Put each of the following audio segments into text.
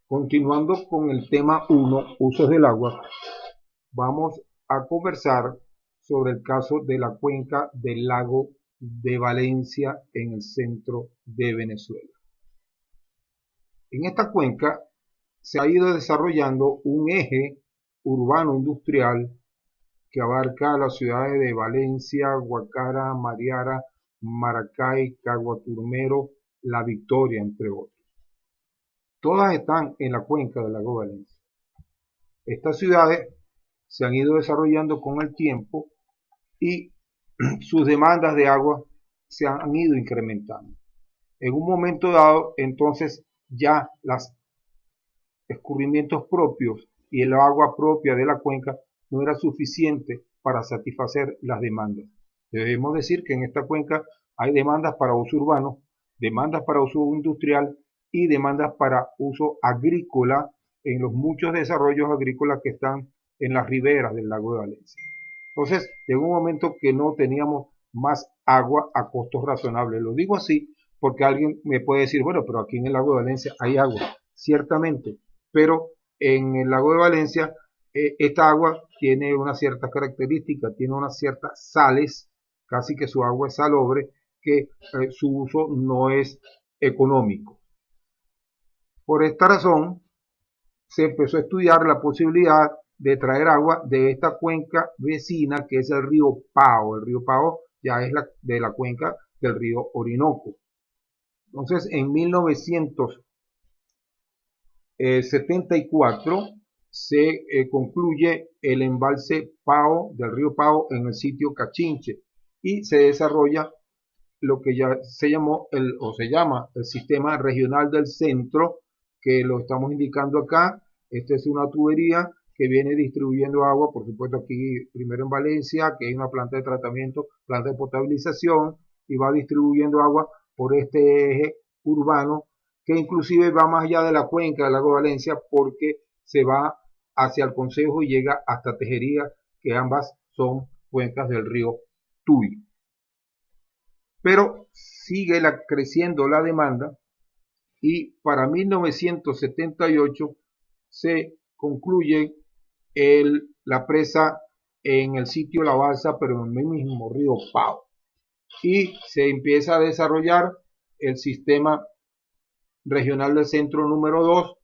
Continuando con el tema 1, usos del agua, vamos a conversar sobre el caso de la cuenca del lago de Valencia en el centro de Venezuela. En esta cuenca se ha ido desarrollando un eje urbano industrial que abarca las ciudades de Valencia, Guacara, Mariara, Maracay, Caguaturmero, La Victoria, entre otros. Todas están en la cuenca del lago Valencia. Estas ciudades se han ido desarrollando con el tiempo y sus demandas de agua se han ido incrementando. En un momento dado, entonces, ya los escurrimientos propios y el agua propia de la cuenca no era suficiente para satisfacer las demandas. Debemos decir que en esta cuenca hay demandas para uso urbano, demandas para uso industrial y demandas para uso agrícola en los muchos desarrollos agrícolas que están en las riberas del lago de Valencia. Entonces, llegó un momento que no teníamos más agua a costos razonables. Lo digo así porque alguien me puede decir, bueno, pero aquí en el lago de Valencia hay agua. Ciertamente, pero en el lago de Valencia esta agua tiene una cierta característica, tiene unas ciertas sales, casi que su agua es salobre, que su uso no es económico. Por esta razón, se empezó a estudiar la posibilidad de traer agua de esta cuenca vecina que es el río Pao. El río Pao ya es de la cuenca del río Orinoco. Entonces, en 1974 se concluye el embalse Pao del río Pao en el sitio Cachinche y se desarrolla lo que ya se llamó se llama el Sistema Regional del Centro, que lo estamos indicando acá. Esta es una tubería que viene distribuyendo agua, por supuesto aquí primero en Valencia, que hay una planta de tratamiento, planta de potabilización, y va distribuyendo agua por este eje urbano, que inclusive va más allá de la cuenca del lago de Valencia, porque se va hacia el Concejo y llega hasta Tejería, que ambas son cuencas del río Tuy. Pero sigue creciendo la demanda y para 1978 se concluye la presa en el sitio La Balsa, pero en el mismo río Pao. Y se empieza a desarrollar el sistema regional del centro número 2,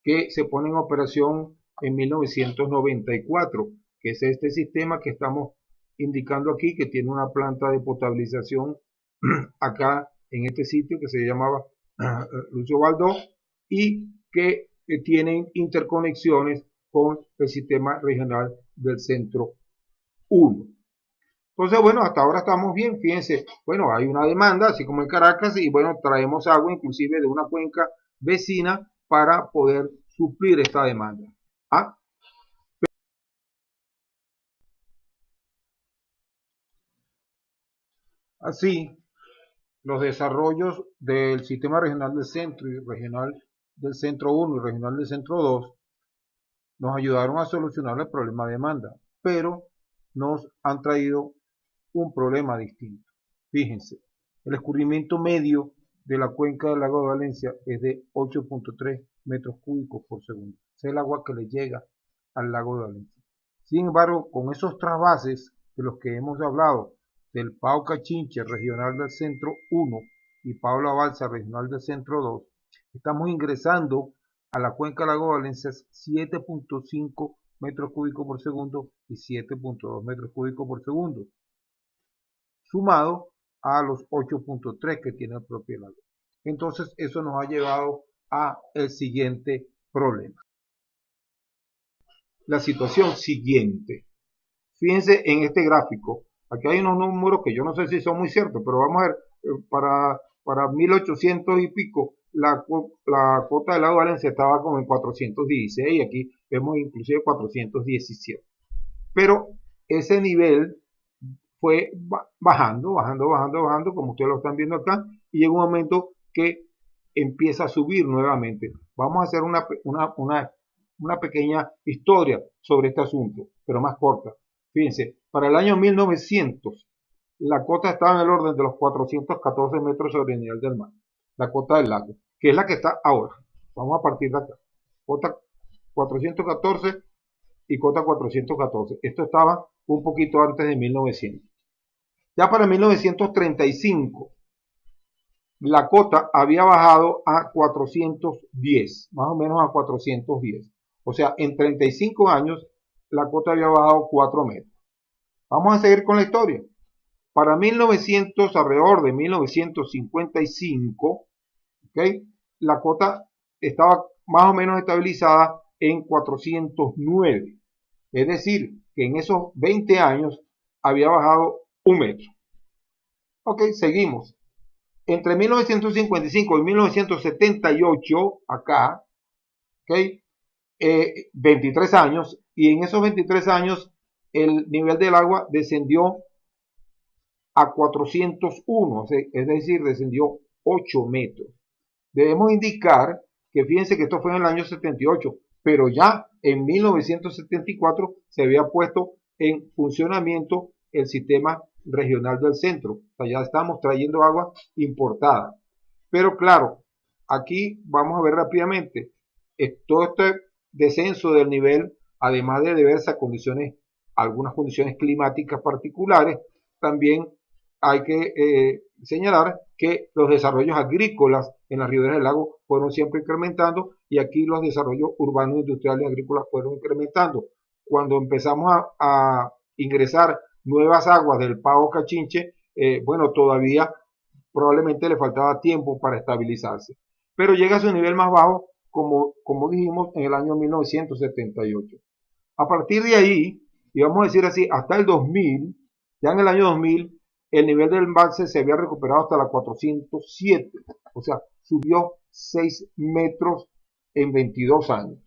que se pone en operación en 1994, que es este sistema que estamos indicando aquí, que tiene una planta de potabilización acá en este sitio que se llamaba Lucio Baldó, y que tienen interconexiones con el sistema regional del centro 1. Entonces, bueno, hasta ahora estamos bien. Fíjense, bueno, hay una demanda, así como en Caracas, y bueno, traemos agua inclusive de una cuenca vecina para poder suplir esta demanda. ¿Ah? Así, los desarrollos del sistema regional del centro y regional del centro 1 y regional del centro 2 nos ayudaron a solucionar el problema de demanda, pero nos han traído un problema distinto. Fíjense, el escurrimiento medio de la cuenca del lago de Valencia es de 8.3 metros cúbicos por segundo. Es el agua que le llega al lago de Valencia. Sin embargo, con esos trasvases de los que hemos hablado, del Pao Cachinche regional del centro 1 y Pao La Balsa regional del centro 2, estamos ingresando a la cuenca del lago de Valencia 7.5 metros cúbicos por segundo y 7.2 metros cúbicos por segundo, sumado a los 8.3 que tiene el propio lago. Entonces eso nos ha llevado a el siguiente problema. La situación siguiente. Fíjense en este gráfico. Aquí hay unos números que yo no sé si son muy ciertos, pero vamos a ver, para 1800 y pico, la cuota del lago de Valencia estaba como en 416, y aquí vemos inclusive 417. Pero ese nivel fue bajando, como ustedes lo están viendo acá, y llega un momento que empieza a subir nuevamente. Vamos a hacer una pequeña historia sobre este asunto, pero más corta. Fíjense, para el año 1900, la cota estaba en el orden de los 414 metros sobre el nivel del mar, la cota del lago, que es la que está ahora. Vamos a partir de acá. cota 414 y cota 414. Esto estaba un poquito antes de 1900. Ya para 1935, la cota había bajado a 410, más o menos a 410. O sea, en 35 años, la cota había bajado 4 metros. Vamos a seguir con la historia. Para 1900, alrededor de 1955, ¿okay?, la cota estaba más o menos estabilizada en 409. Es decir, que en esos 20 años había bajado 1 metro. Ok, seguimos. Entre 1955 y 1978, acá, ¿okay?, 23 años, y en esos 23 años el nivel del agua descendió a 401, es decir, descendió 8 metros. Debemos indicar que fíjense que esto fue en el año 78, pero ya en 1974 se había puesto en funcionamiento el sistema regional del centro. O sea, ya estamos trayendo agua importada. Pero claro, aquí vamos a ver rápidamente, todo este descenso del nivel, además de deberse a condiciones, algunas condiciones climáticas particulares, también hay que señalar que los desarrollos agrícolas en las riberas del lago fueron siempre incrementando, y aquí los desarrollos urbanos, industriales y agrícolas fueron incrementando. Cuando empezamos a ingresar nuevas aguas del Pao Cachinche, bueno, todavía probablemente le faltaba tiempo para estabilizarse, pero llega a su nivel más bajo, como dijimos, en el año 1978. A partir de ahí, y vamos a decir así, hasta el 2000, ya en el año 2000, el nivel del embalse se había recuperado hasta la 407, o sea, subió 6 metros en 22 años.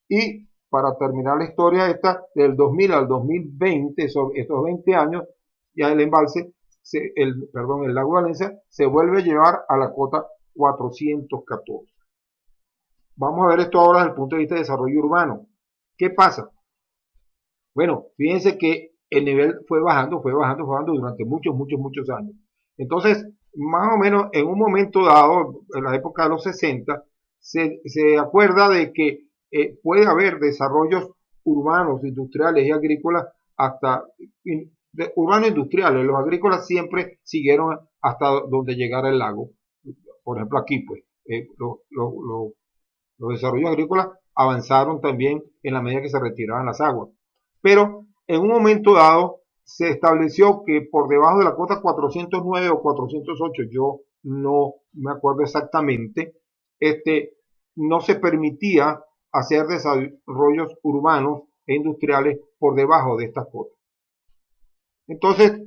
Y para terminar la historia esta, del 2000 al 2020, estos 20 años, ya el embalse, el lago Valencia, se vuelve a llevar a la cota 414. Vamos a ver esto ahora desde el punto de vista de desarrollo urbano. ¿Qué pasa? Bueno, fíjense que el nivel fue bajando durante muchos años. Entonces, más o menos en un momento dado, en la época de los 60, se acuerda de que puede haber desarrollos urbanos, industriales y agrícolas, hasta urbanos industriales. Los agrícolas siempre siguieron hasta donde llegara el lago. Por ejemplo, aquí, pues, los desarrollos agrícolas avanzaron también en la medida que se retiraban las aguas. Pero en un momento dado se estableció que por debajo de la cota 409 o 408, yo no me acuerdo exactamente, no se permitía hacer desarrollos urbanos e industriales por debajo de estas cotas. Entonces,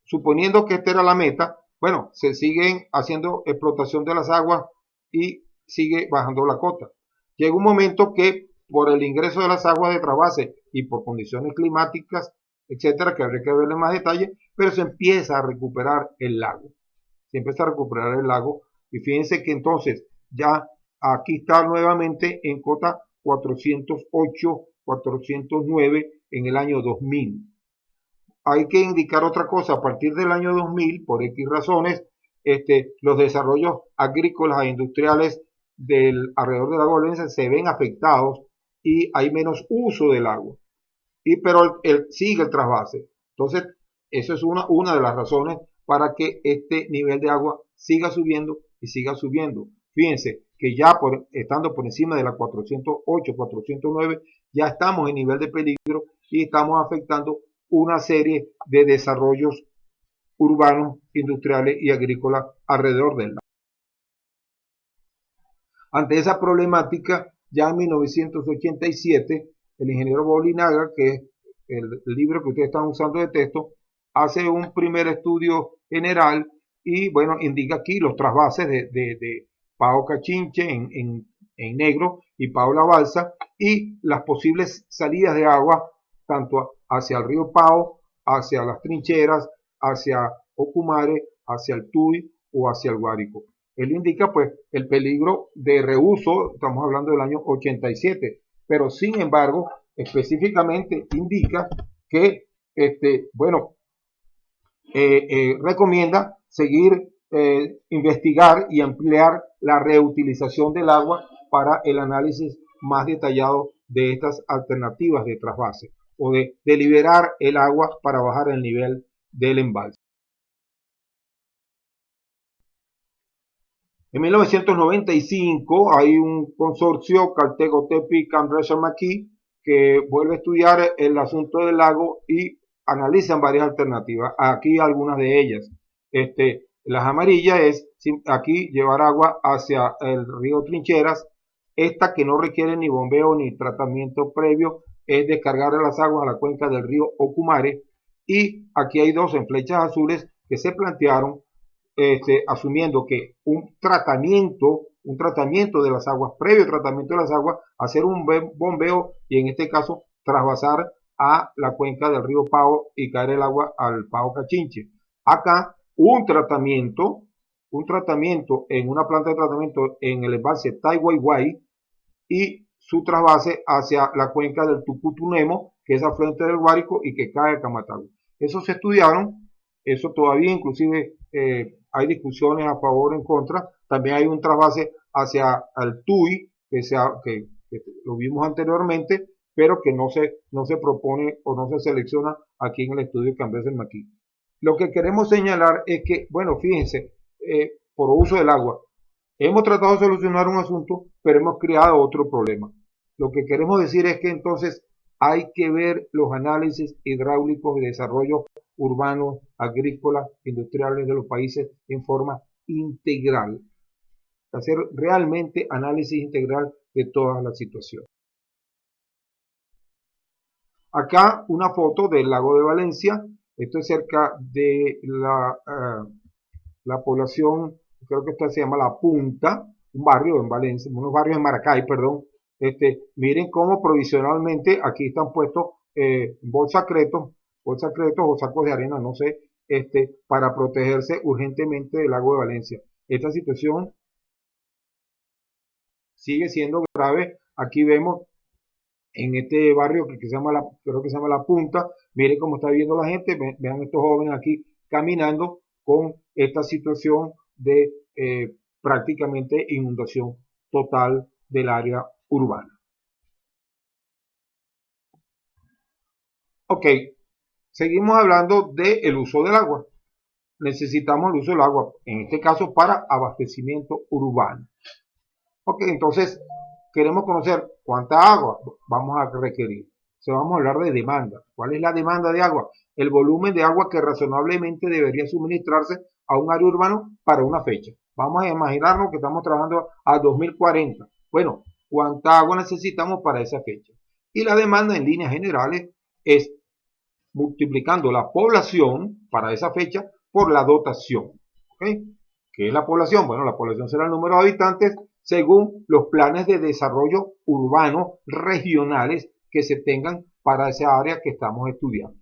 suponiendo que esta era la meta, bueno, se siguen haciendo explotación de las aguas y sigue bajando la cota. Llega un momento que por el ingreso de las aguas de trasvase y por condiciones climáticas, etcétera, que habría que verle más detalle, pero se empieza a recuperar el lago. Se empieza a recuperar el lago, y fíjense que entonces ya aquí está nuevamente en cota 408, 409 en el año 2000. Hay que indicar otra cosa: a partir del año 2000, por X razones, los desarrollos agrícolas e industriales alrededor del lago Valencia se ven afectados y hay menos uso del agua, pero sigue el trasvase. Entonces, eso es una de las razones para que este nivel de agua siga subiendo y siga subiendo. Fíjense que ya estando por encima de la 408, 409, ya estamos en nivel de peligro y estamos afectando una serie de desarrollos urbanos, industriales y agrícolas alrededor del lago. Ante esa problemática, ya en 1987, el ingeniero Bolinaga, que es el libro que ustedes están usando de texto, hace un primer estudio general y, bueno, indica aquí los trasvases de Pao Cachinche en negro y Pao La Balsa, y las posibles salidas de agua tanto hacia el río Pao, hacia las trincheras, hacia Ocumare, hacia el Tuy o hacia el Guárico. Él indica pues el peligro de reuso, estamos hablando del año 87, pero sin embargo específicamente indica que bueno, recomienda seguir, investigar y ampliar la reutilización del agua para el análisis más detallado de estas alternativas de trasvase o de liberar el agua para bajar el nivel del embalse. En 1995 hay un consorcio, Caltech-Otepi, Cambridge-McKee, que vuelve a estudiar el asunto del lago y analizan varias alternativas. Aquí algunas de ellas. Las amarillas es aquí llevar agua hacia el río Trincheras. Esta que no requiere ni bombeo ni tratamiento previo es descargar las aguas a la cuenca del río Ocumare. Y aquí hay dos en flechas azules que se plantearon asumiendo que un tratamiento de las aguas, previo tratamiento de las aguas, hacer un bombeo y en este caso trasvasar a la cuenca del río Pao y caer el agua al Pao Cachinche. Acá un tratamiento en una planta de tratamiento en el embalse Taiwaiwai y su trasvase hacia la cuenca del Tucutunemo, que es afluente del Guárico y que cae a Camatagua. Eso se estudiaron, eso todavía inclusive hay discusiones a favor o en contra. También hay un trasvase hacia el TUI, que lo vimos anteriormente, pero que no se propone o no se selecciona aquí en el estudio Cambridge-McKee. Lo que queremos señalar es que, bueno, fíjense, por uso del agua, hemos tratado de solucionar un asunto, pero hemos creado otro problema. Lo que queremos decir es que entonces hay que ver los análisis hidráulicos de desarrollo urbanos, agrícolas, industriales de los países en forma integral. Hacer realmente análisis integral de toda la situación. Acá una foto del lago de Valencia. Esto es cerca de la población, creo que esta se llama La Punta, un barrio en Valencia, unos barrios en Maracay, perdón. Miren cómo provisionalmente aquí están puestos bolsacretos o sacos de arena, no sé, para protegerse urgentemente del lago de Valencia. Esta situación sigue siendo grave. Aquí vemos en este barrio que se llama creo que se llama La Punta, miren cómo está viviendo la gente, vean estos jóvenes aquí caminando con esta situación de prácticamente inundación total del área urbana. Ok, seguimos hablando del uso del agua. Necesitamos el uso del agua, en este caso para abastecimiento urbano. Ok, entonces queremos conocer cuánta agua vamos a requerir. Se vamos a hablar de demanda. ¿Cuál es la demanda de agua? El volumen de agua que razonablemente debería suministrarse a un área urbano para una fecha. Vamos a imaginarnos que estamos trabajando a 2040. Bueno, ¿cuánta agua necesitamos para esa fecha? Y la demanda en líneas generales es multiplicando la población para esa fecha por la dotación. ¿Okay? ¿Qué es la población? Bueno, la población será el número de habitantes según los planes de desarrollo urbano regionales que se tengan para esa área que estamos estudiando.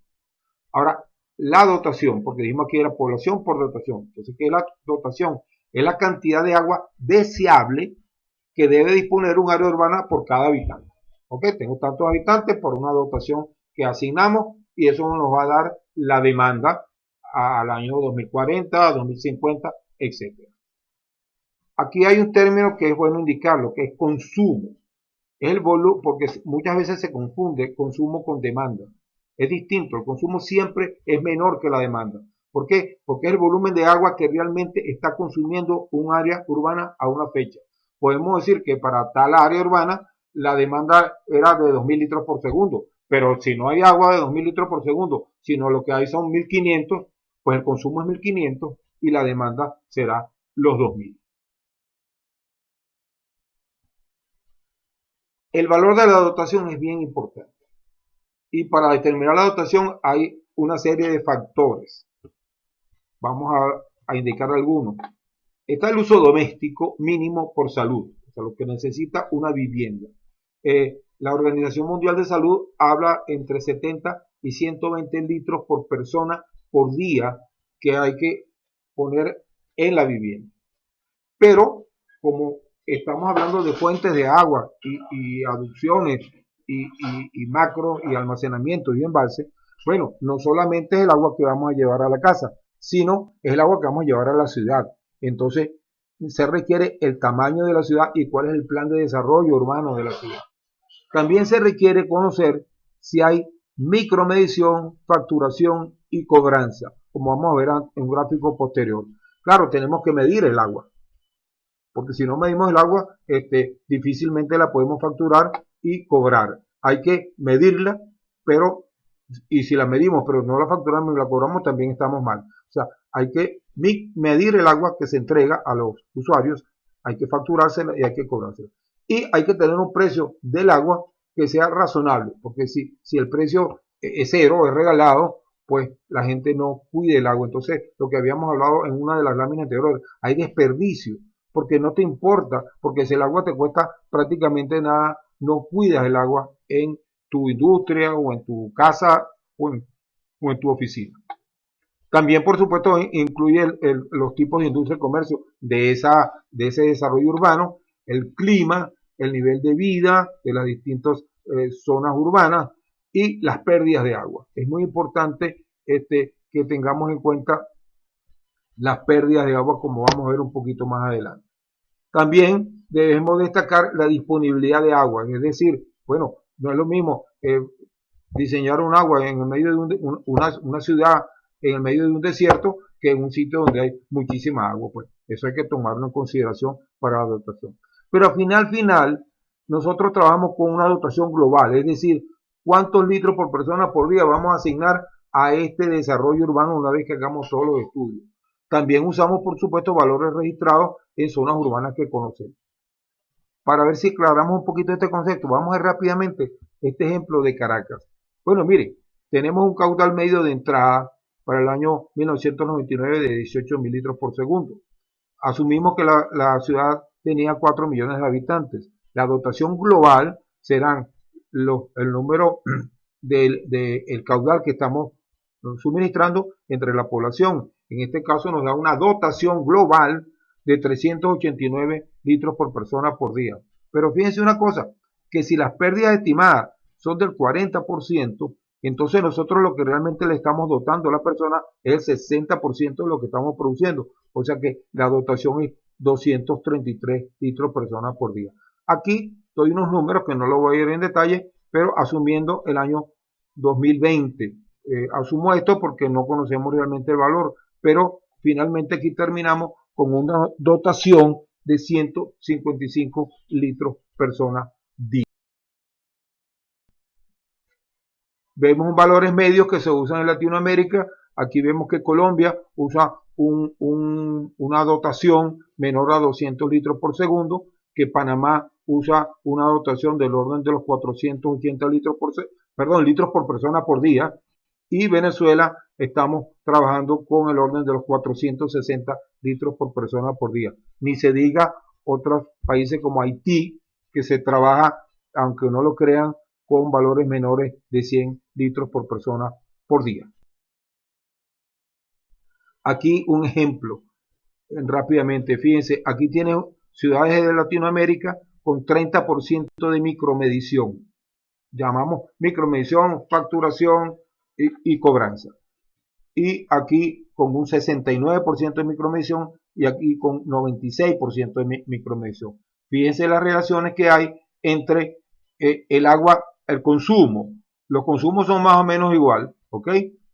Ahora, la dotación, porque dijimos aquí era población por dotación. Entonces, ¿qué es la dotación? Es la cantidad de agua deseable que debe disponer un área urbana por cada habitante. ¿Ok? Tengo tantos habitantes por una dotación que asignamos y eso nos va a dar la demanda al año 2040, 2050, etc. Aquí hay un término que es bueno indicarlo, que es consumo. Es el volumen, porque muchas veces se confunde consumo con demanda. Es distinto, el consumo siempre es menor que la demanda. ¿Por qué? Porque es el volumen de agua que realmente está consumiendo un área urbana a una fecha. Podemos decir que para tal área urbana la demanda era de 2.000 litros por segundo, pero si no hay agua de 2.000 litros por segundo, sino lo que hay son 1.500, pues el consumo es 1.500 y la demanda será los 2.000. El valor de la dotación es bien importante. Y para determinar la dotación hay una serie de factores. Vamos a indicar algunos. Está el uso doméstico mínimo por salud, o sea, lo que necesita una vivienda. La Organización Mundial de Salud habla entre 70 y 120 litros por persona por día que hay que poner en la vivienda. Pero como estamos hablando de fuentes de agua y aducciones y macro y almacenamiento y embalse, bueno, no solamente es el agua que vamos a llevar a la casa, sino es el agua que vamos a llevar a la ciudad. Entonces, se requiere el tamaño de la ciudad y cuál es el plan de desarrollo urbano de la ciudad. También se requiere conocer si hay micromedición, facturación y cobranza, como vamos a ver en un gráfico posterior. Claro, tenemos que medir el agua, porque si no medimos el agua, difícilmente la podemos facturar y cobrar. Hay que medirla, pero, y si la medimos, pero no la facturamos y la cobramos, también estamos mal. O sea, hay que medir el agua que se entrega a los usuarios, hay que facturársela y hay que cobrársela. Y hay que tener un precio del agua que sea razonable, porque si el precio es cero, es regalado, pues la gente no cuide el agua. Entonces, lo que habíamos hablado en una de las láminas anteriores, hay desperdicio, porque no te importa, porque si el agua te cuesta prácticamente nada, no cuidas el agua en tu industria o en tu casa o en tu oficina. También, por supuesto, incluye los tipos de industria y comercio de ese desarrollo urbano, el clima, el nivel de vida de las distintas zonas urbanas y las pérdidas de agua. Es muy importante que tengamos en cuenta las pérdidas de agua, como vamos a ver un poquito más adelante. También debemos destacar la disponibilidad de agua, es decir, bueno, no es lo mismo diseñar un agua en el medio de una ciudad, en el medio de un desierto, que en un sitio donde hay muchísima agua. Pues eso hay que tomarlo en consideración para la dotación. Pero al final, nosotros trabajamos con una dotación global, es decir, cuántos litros por persona por día vamos a asignar a este desarrollo urbano una vez que hagamos todos los estudios. También usamos, por supuesto, valores registrados en zonas urbanas que conocemos. Para ver si aclaramos un poquito este concepto, vamos a ver rápidamente este ejemplo de Caracas. Bueno, miren, tenemos un caudal medio de entrada para el año 1999 de 18.000 litros por segundo. Asumimos que la ciudad tenía 4 millones de habitantes. La dotación global serán el número del caudal que estamos suministrando entre la población. En este caso nos da una dotación global de 389 litros por persona por día. Pero fíjense una cosa, que si las pérdidas estimadas son del 40%, entonces nosotros lo que realmente le estamos dotando a la persona es el 60% de lo que estamos produciendo. O sea que la dotación es 233 litros por persona por día. Aquí doy unos números que no lo voy a ir en detalle, pero asumiendo el año 2020. Asumo esto porque no conocemos realmente el valor, pero finalmente aquí terminamos con una dotación de 155 litros persona día. Vemos valores medios que se usan en Latinoamérica. Aquí vemos que Colombia usa una dotación menor a 200 litros por segundo, que Panamá usa una dotación del orden de los 480 litros litros por persona por día, y Venezuela estamos trabajando con el orden de los 460 litros por persona por día. Ni se diga otros países como Haití, que se trabaja, aunque no lo crean, con valores menores de 100 litros por persona por día. Aquí un ejemplo, rápidamente, fíjense, aquí tienen ciudades de Latinoamérica con 30% de micromedición. Llamamos micromedición, facturación y cobranza. Y aquí con un 69% de micromedición y aquí con 96% de micromedición. Fíjense las relaciones que hay entre el agua, el consumo. Los consumos son más o menos igual, ¿ok?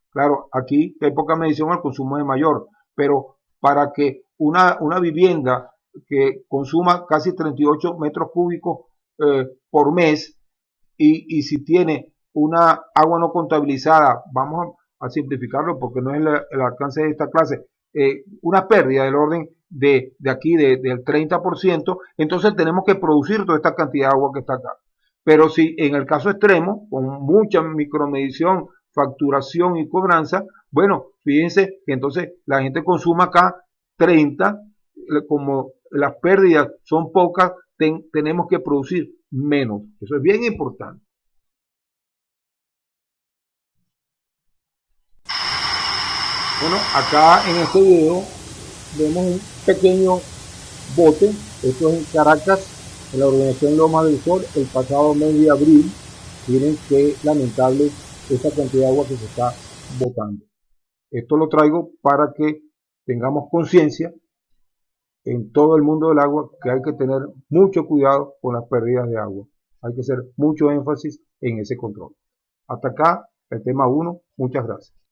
Claro, aquí hay poca medición, el consumo es mayor, pero para que una vivienda que consuma casi 38 metros cúbicos por mes, y si tiene una agua no contabilizada, vamos a simplificarlo porque no es el alcance de esta clase, una pérdida del orden de aquí del 30%, entonces tenemos que producir toda esta cantidad de agua que está acá. Pero si en el caso extremo, con mucha micromedición, facturación y cobranza, bueno, fíjense que entonces la gente consuma acá 30, como las pérdidas son pocas, tenemos que producir menos. Eso es bien importante. Bueno, acá en este video vemos un pequeño bote. Esto es en Caracas, en la organización Loma del Sol, el pasado mes de abril. Miren qué lamentable esa cantidad de agua que se está botando. Esto lo traigo para que tengamos conciencia en todo el mundo del agua que hay que tener mucho cuidado con las pérdidas de agua. Hay que hacer mucho énfasis en ese control. Hasta acá el tema 1. Muchas gracias.